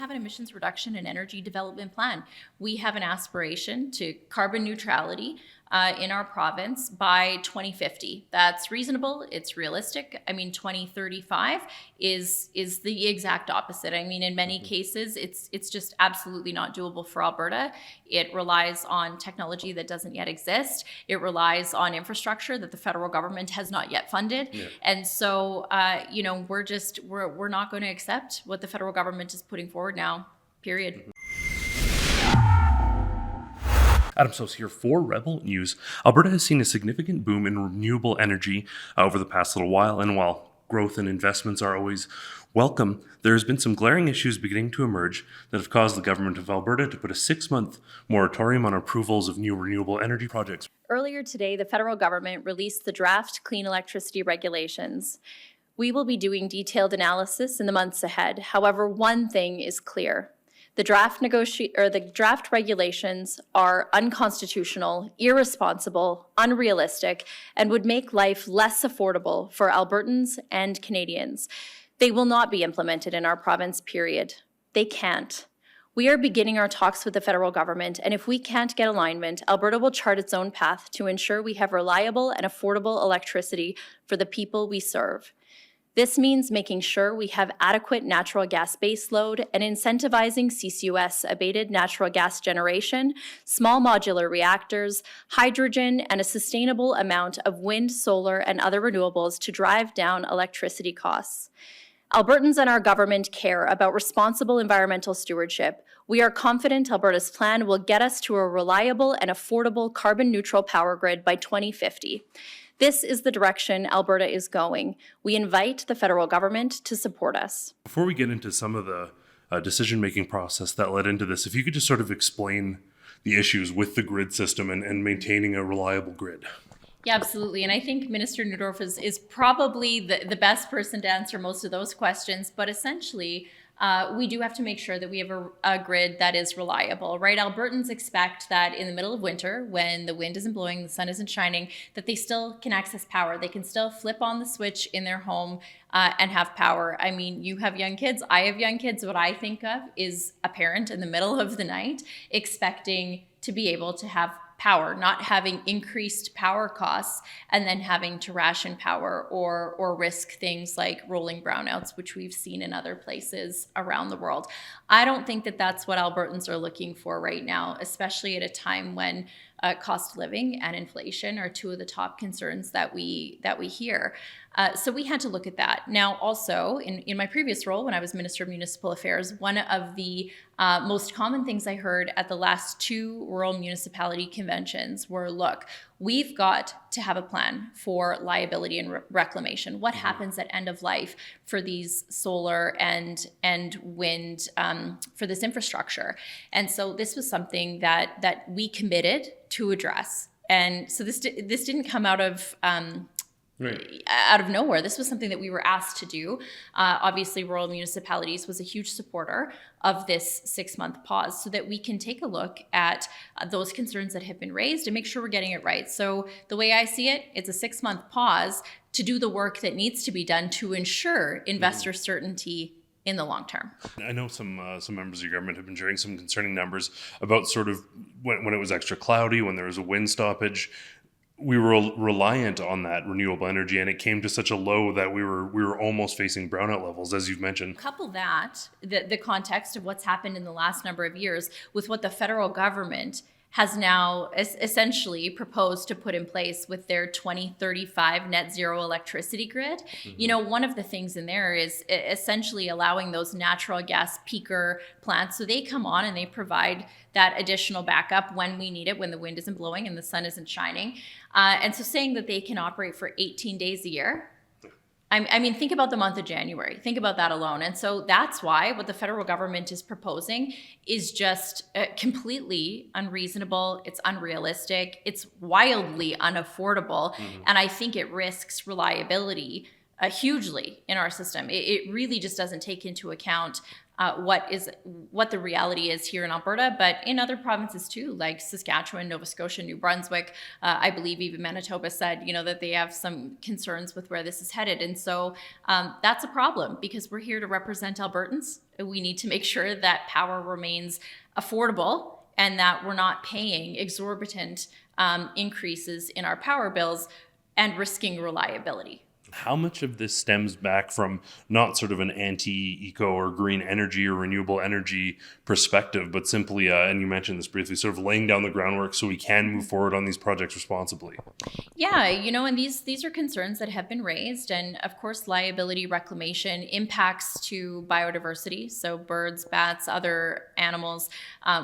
have an emissions reduction and energy development plan. We have an aspiration to carbon neutrality in our province by 2050. That's reasonable. It's realistic. I mean, 2035 is the exact opposite. I mean, in many cases, it's just absolutely not doable for Alberta. It relies on technology that doesn't yet exist. It relies on infrastructure that the federal government has not yet funded. Yeah. And so, we're not going to accept what the federal government is putting forward now, period. Adam Sos here for Rebel News. Alberta has seen a significant boom in renewable energy over the past little while, and while growth and investments are always welcome, there has been some glaring issues beginning to emerge that have caused the government of Alberta to put a 6-month moratorium on approvals of new renewable energy projects. Earlier today, the federal government released the draft Clean Electricity Regulations. We will be doing detailed analysis in the months ahead. However, one thing is clear. The draft regulations are unconstitutional, irresponsible, unrealistic, and would make life less affordable for Albertans and Canadians. They will not be implemented in our province, period. They can't. We are beginning our talks with the federal government, and if we can't get alignment, Alberta will chart its own path to ensure we have reliable and affordable electricity for the people we serve. This means making sure we have adequate natural gas baseload and incentivizing CCUS, abated natural gas generation, small modular reactors, hydrogen, and a sustainable amount of wind, solar, and other renewables to drive down electricity costs. Albertans and our government care about responsible environmental stewardship. We are confident Alberta's plan will get us to a reliable and affordable carbon-neutral power grid by 2050. This is the direction Alberta is going. We invite the federal government to support us. Before we get into some of the decision-making process that led into this, if you could just sort of explain the issues with the grid system and maintaining a reliable grid. Yeah, absolutely. And I think Minister Neudorf is probably the best person to answer most of those questions. But essentially, we do have to make sure that we have a grid that is reliable, right? Albertans expect that in the middle of winter, when the wind isn't blowing, the sun isn't shining, that they still can access power. They can still flip on the switch in their home and have power. I mean, you have young kids, I have young kids. What I think of is a parent in the middle of the night expecting to be able to have power, not having increased power costs and then having to ration power or risk things like rolling brownouts, which we've seen in other places around the world. I don't think that that's what Albertans are looking for right now, especially at a time when cost of living and inflation are two of the top concerns that we hear. So we had to look at that. Now, also, in my previous role, when I was Minister of Municipal Affairs, one of the most common things I heard at the last 2 rural municipality conventions were, look, we've got to have a plan for liability and reclamation. What happens at end of life for these solar and wind, for this infrastructure? And so this was something that we committed to address. And so this didn't come out of out of nowhere. This was something that we were asked to do. Obviously, rural municipalities was a huge supporter of this 6-month pause so that we can take a look at those concerns that have been raised and make sure we're getting it right. So the way I see it, it's a 6-month pause to do the work that needs to be done to ensure investor certainty in the long term. I know some members of your government have been sharing some concerning numbers about sort of when it was extra cloudy, when there was a wind stoppage. We were reliant on that renewable energy, and it came to such a low that we were almost facing brownout levels, as you've mentioned. Couple that, the context of what's happened in the last number of years with what the federal government has now essentially proposed to put in place with their 2035 net zero electricity grid. You know, one of the things in there is essentially allowing those natural gas peaker plants, so they come on and they provide that additional backup when we need it, when the wind isn't blowing and the sun isn't shining. And so saying that they can operate for 18 days a year, I mean, think about the month of January. Think about that alone. And so that's why what the federal government is proposing is just completely unreasonable. It's unrealistic. It's wildly unaffordable. And I think it risks reliability hugely in our system. It really just doesn't take into account what the reality is here in Alberta, but in other provinces too, like Saskatchewan, Nova Scotia, New Brunswick. I believe even Manitoba said, that they have some concerns with where this is headed. And so that's a problem because we're here to represent Albertans. We need to make sure that power remains affordable and that we're not paying exorbitant increases in our power bills and risking reliability. How much of this stems back from not sort of an anti-eco or green energy or renewable energy perspective, but simply, and you mentioned this briefly, sort of laying down the groundwork so we can move forward on these projects responsibly? Yeah, and these are concerns that have been raised. And of course, liability reclamation impacts to biodiversity. So birds, bats, other animals.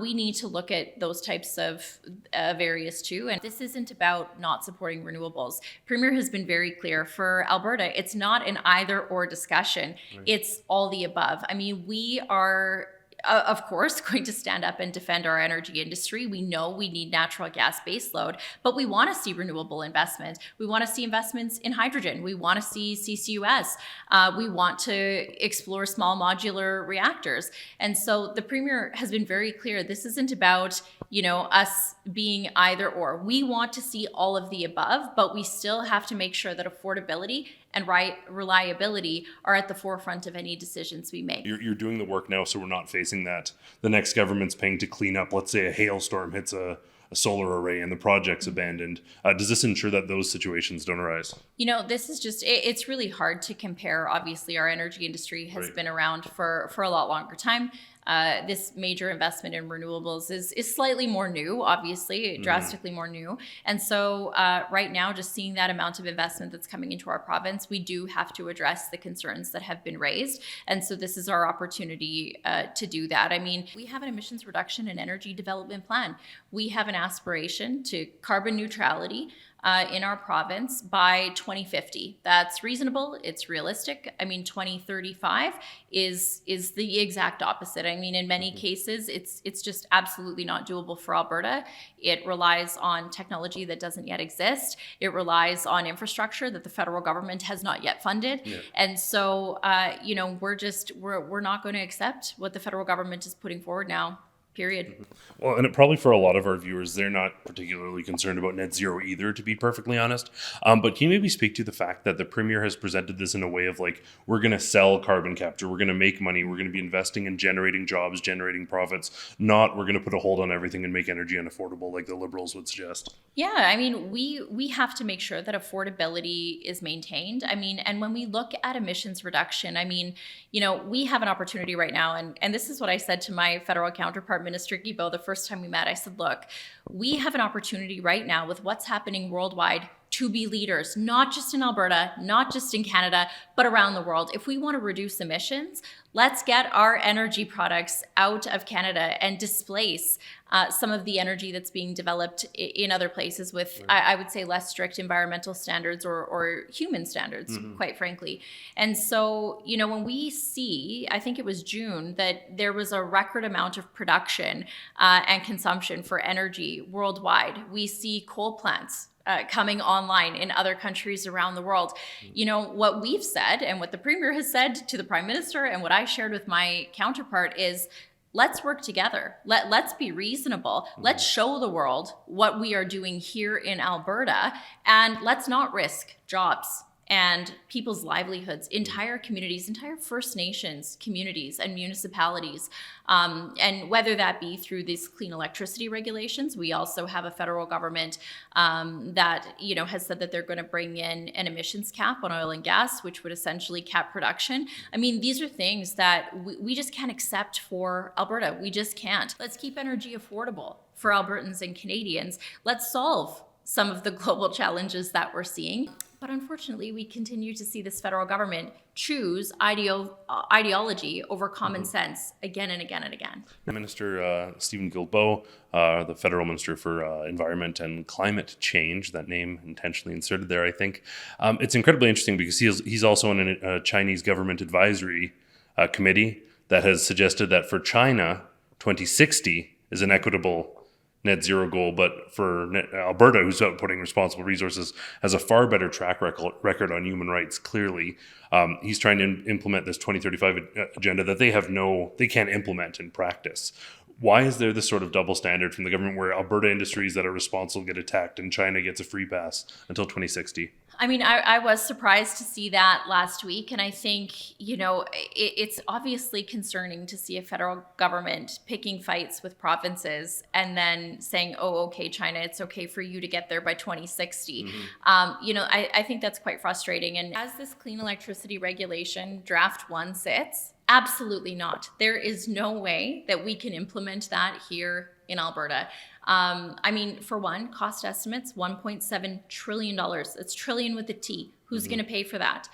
We need to look at those types of areas too. And this isn't about not supporting renewables. Premier has been very clear for Alberta, it's not an either or discussion. Right. It's all the above. I mean, we are, of course, going to stand up and defend our energy industry. We know we need natural gas baseload, but we want to see renewable investment. We want to see investments in hydrogen. We want to see CCUS. We want to explore small modular reactors. And so the Premier has been very clear. This isn't about, us being either or. We want to see all of the above, but we still have to make sure that affordability and reliability are at the forefront of any decisions we make. You're doing the work now, so we're not facing that. The next government's paying to clean up. Let's say a hailstorm hits a solar array and the project's abandoned. Does this ensure that those situations don't arise? This is just, it's really hard to compare. Obviously, our energy industry has been around for a lot longer time. This major investment in renewables is slightly more new, obviously, drastically more new. And so right now, just seeing that amount of investment that's coming into our province, we do have to address the concerns that have been raised. And so this is our opportunity to do that. I mean, we have an emissions reduction and energy development plan. We have an aspiration to carbon neutrality in our province by 2050. That's reasonable. It's realistic. I mean, 2035 is the exact opposite. I mean, in many cases, it's just absolutely not doable for Alberta. It relies on technology that doesn't yet exist. It relies on infrastructure that the federal government has not yet funded. Yeah. And so, we're not going to accept what the federal government is putting forward now. Period. Well, and probably for a lot of our viewers, they're not particularly concerned about net zero either, to be perfectly honest. But can you maybe speak to the fact that the Premier has presented this in a way of like, we're going to sell carbon capture, we're going to make money, we're going to be investing in generating jobs, generating profits, not we're going to put a hold on everything and make energy unaffordable like the Liberals would suggest? Yeah, I mean, we have to make sure that affordability is maintained. I mean, and when we look at emissions reduction, I mean, we have an opportunity right now, and this is what I said to my federal counterpart, Minister Guilbeault, the first time we met. I said, look, we have an opportunity right now with what's happening worldwide to be leaders, not just in Alberta, not just in Canada, but around the world. If we want to reduce emissions, let's get our energy products out of Canada and displace some of the energy that's being developed in other places with, I would say, less strict environmental standards or human standards, quite frankly. And so, when we see, I think it was June, that there was a record amount of production and consumption for energy worldwide. We see coal plants coming online in other countries around the world. What we've said and what the Premier has said to the Prime Minister and what I shared with my counterpart is, let's work together. Let's be reasonable. Let's show the world what we are doing here in Alberta, and let's not risk jobs and people's livelihoods, entire communities, entire First Nations communities and municipalities. And whether that be through these clean electricity regulations, we also have a federal government that has said that they're going to bring in an emissions cap on oil and gas, which would essentially cap production. I mean, these are things that we just can't accept for Alberta. We just can't. Let's keep energy affordable for Albertans and Canadians. Let's solve some of the global challenges that we're seeing. But unfortunately, we continue to see this federal government choose ideology over common sense again and again and again. Minister Stephen Guilbeault, the federal minister for environment and climate change, that name intentionally inserted there, I think. It's incredibly interesting because he's also in a Chinese government advisory committee that has suggested that for China, 2060 is an equitable net zero goal, but for Alberta, who's outputting responsible resources, has a far better track record on human rights. Clearly, he's trying to implement this 2035 agenda that they can't implement in practice. Why is there this sort of double standard from the government where Alberta industries that are responsible get attacked and China gets a free pass until 2060? I mean, I was surprised to see that last week. And I think, it's obviously concerning to see a federal government picking fights with provinces and then saying, oh, okay, China, it's okay for you to get there by 2060. Mm-hmm. I think that's quite frustrating. And as this clean electricity regulation draft 1 sits, absolutely not. There is no way that we can implement that here in Alberta. For one, cost estimates, $1.7 trillion. It's trillion with a T. Who's going to pay for that?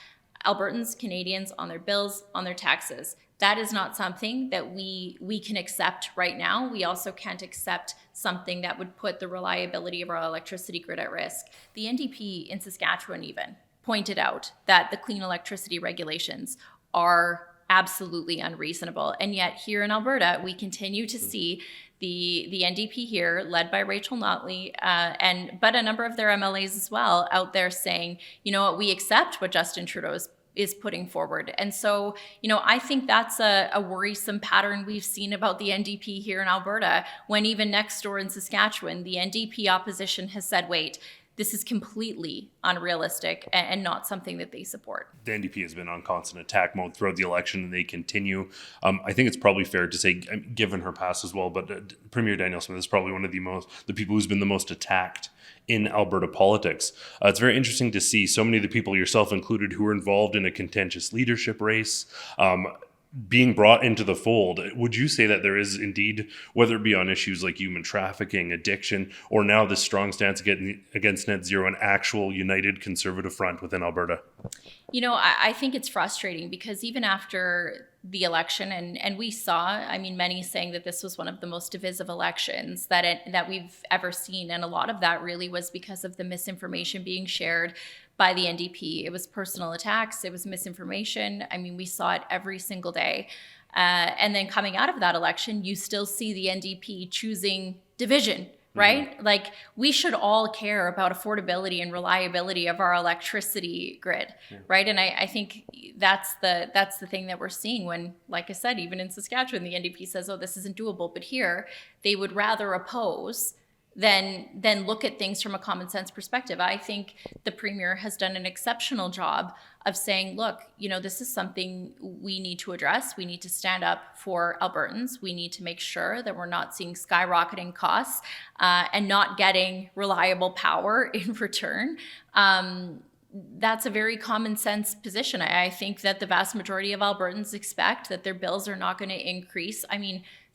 Albertans, Canadians, on their bills, on their taxes. That is not something that we can accept right now. We also can't accept something that would put the reliability of our electricity grid at risk. The NDP in Saskatchewan even pointed out that the clean electricity regulations are absolutely unreasonable. And yet here in Alberta, we continue to see the NDP here, led by Rachel Notley, but a number of their MLAs as well, out there saying, you know what, we accept what Justin Trudeau is putting forward. And so, I think that's a worrisome pattern we've seen about the NDP here in Alberta, when even next door in Saskatchewan, the NDP opposition has said, wait, this is completely unrealistic and not something that they support. The NDP has been on constant attack mode throughout the election, and they continue. I think it's probably fair to say, given her past as well, but Premier Danielle Smith is probably one of the people who's been the most attacked in Alberta politics. It's very interesting to see so many of the people, yourself included, who are involved in a contentious leadership race, being brought into the fold. Would you say that there is indeed, whether it be on issues like human trafficking, addiction, or now this strong stance against net zero, an actual united conservative front within Alberta? I think it's frustrating because even after the election, and we saw, many saying that this was one of the most divisive elections that we've ever seen. And a lot of that really was because of the misinformation being shared by the NDP. It was personal attacks. It was misinformation. We saw it every single day. And then coming out of that election, you still see the NDP choosing division, right? Mm-hmm. Like, we should all care about affordability and reliability of our electricity grid, right? And I think that's the thing that we're seeing when, like I said, even in Saskatchewan, the NDP says, oh, this isn't doable. But here, they would rather oppose than look at things from a common sense perspective. I think the Premier has done an exceptional job of saying, look, this is something we need to address. We need to stand up for Albertans. We need to make sure that we're not seeing skyrocketing costs and not getting reliable power in return. That's a very common sense position. I think that the vast majority of Albertans expect that their bills are not going to increase.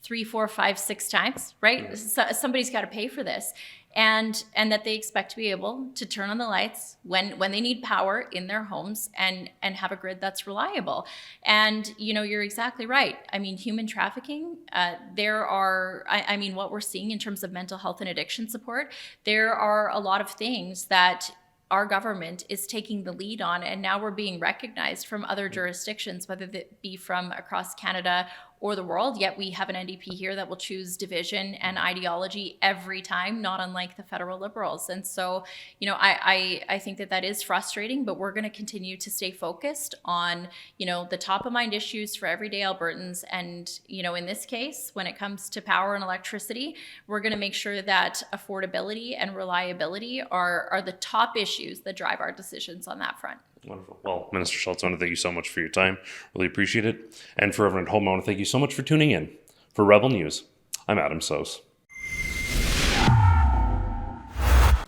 3, 4, 5, 6 times, right? So somebody's got to pay for this. And that they expect to be able to turn on the lights when they need power in their homes and have a grid that's reliable. And, you're exactly right. Human trafficking, there are, what we're seeing in terms of mental health and addiction support, there are a lot of things that our government is taking the lead on, and now we're being recognized from other jurisdictions, whether that be from across Canada or the world. Yet we have an NDP here that will choose division and ideology every time, not unlike the federal Liberals. And so, I think that is frustrating, but we're going to continue to stay focused on, the top of mind issues for everyday Albertans. And, in this case, when it comes to power and electricity, we're going to make sure that affordability and reliability are the top issues that drive our decisions on that front. Wonderful. Well, Minister Schulz, I want to thank you so much for your time. Really appreciate it. And for everyone at home, I want to thank you so much for tuning in. For Rebel News, I'm Adam Sos.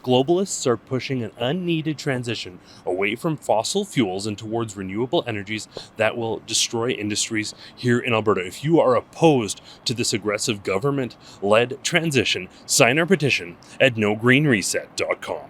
Globalists are pushing an unneeded transition away from fossil fuels and towards renewable energies that will destroy industries here in Alberta. If you are opposed to this aggressive government-led transition, sign our petition at nogreenreset.com.